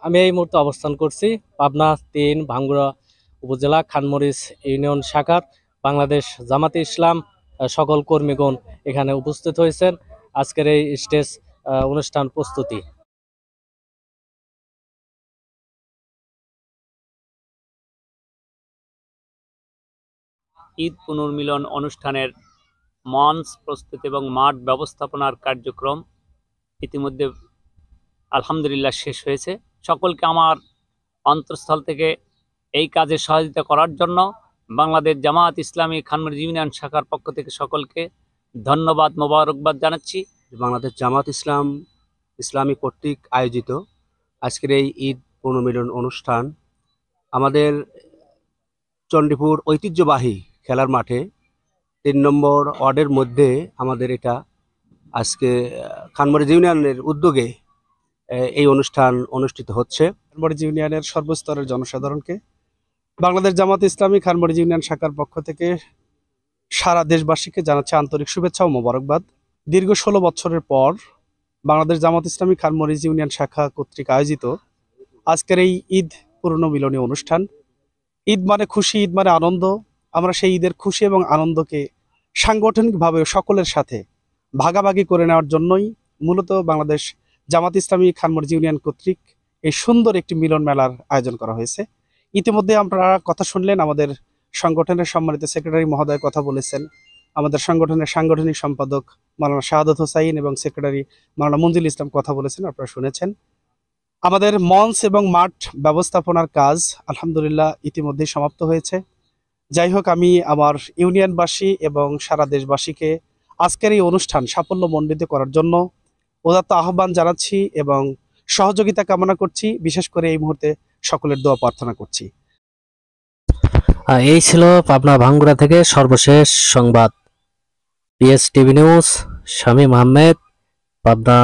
আমি এই মুহূর্তে অবস্থান করছি পাবনা ৩ ভাঙ্গুড়া উপজেলা খানমরিচ ইউনিয়ন শাখার বাংলাদেশ জামাতে ইসলাম সকল কর্মীগণ এখানে উপস্থিত হয়েছেন আজকের এই স্টেজ অনুষ্ঠান প্রস্তুতি। ঈদ পুনর্মিলন অনুষ্ঠানের মঞ্চ প্রস্তুত এবং মাঠ ব্যবস্থাপনার কার্যক্রম ইতিমধ্যে আলহামদুলিল্লাহ শেষ হয়েছে। সকলকে আমার অন্তঃস্থল থেকে এই কাজে সহযোগিতা করার জন্য বাংলাদেশ জামাত ইসলামী খানমরিচ ইউনিয়ন শাখার পক্ষ থেকে সকলকে ধন্যবাদ, মোবারকবাদ জানাচ্ছি। বাংলাদেশ জামাত ইসলামী কর্তৃক আয়োজিত আজকের এই ঈদ পুনর্মিলন অনুষ্ঠান আমাদের চণ্ডীপুর ঐতিহ্যবাহী খেলার মাঠে ৩ নম্বর ওয়ার্ডের মধ্যে আমাদের এটা আজকে খানমরিচ ইউনিয়নের উদ্যোগে এই অনুষ্ঠান অনুষ্ঠিত হচ্ছে। খানমরিচ ইউনিয়নের সর্বস্তরের জনসাধারণকে বাংলাদেশ জামাত ইসলামী খানমরিচ ইউনিয়ন শাখার পক্ষ থেকে সারা দেশবাসীকে জানাচ্ছে আন্তরিক শুভেচ্ছা ও মোবারকবাদ। দীর্ঘ ১৬ বছরের পর বাংলাদেশ জামাত ইসলামী খানমরিচ ইউনিয়ন শাখা কর্তৃক আয়োজিত আজকের এই ঈদ পুনর্মিলনী অনুষ্ঠান। ঈদ মানে খুশি, ঈদ মানে আনন্দ। আমরা সেই ঈদের খুশি এবং আনন্দকে সাংগঠনিকভাবে সকলের সাথে ভাগাভাগি করে নেওয়ার জন্যই মূলত বাংলাদেশ জামাত ইসলামী খানমরিচ ইউনিয়ন কর্তৃক এই সুন্দর একটি মিলন মেলার আয়োজন করা হয়েছে। ইতিমধ্যে আপনারা কথা শুনলেন, আমাদের সংগঠনের সম্মানিত সেক্রেটারি মহোদয় কথা বলেছেন, আমাদের সংগঠনের সাংগঠনিক সম্পাদক মাওলানা শাহাদত হোসাইন এবং সেক্রেটারি মাওলানা মঞ্জুল ইসলাম কথা বলেছেন, আপনারা শুনেছেন। আমাদের মঞ্চ এবং মাঠ ব্যবস্থাপনার কাজ আলহামদুলিল্লাহ ইতিমধ্যেই সমাপ্ত হয়েছে। যাই হোক, আমি আমার ইউনিয়নবাসী এবং সারা দেশবাসীকে আজকের এই অনুষ্ঠান সাফল্যমণ্ডিত করার জন্য উদাত্ত আহ্বান জানাচ্ছি এবং সহযোগিতা কামনা করছি। বিশেষ করে এই মুহূর্তে সকলের দোয়া প্রার্থনা করছি। এই ছিল পাবনা ভাঙ্গুড়া থেকে সর্বশেষ সংবাদ। PS TV news, Shamim Ahmed, Pabna.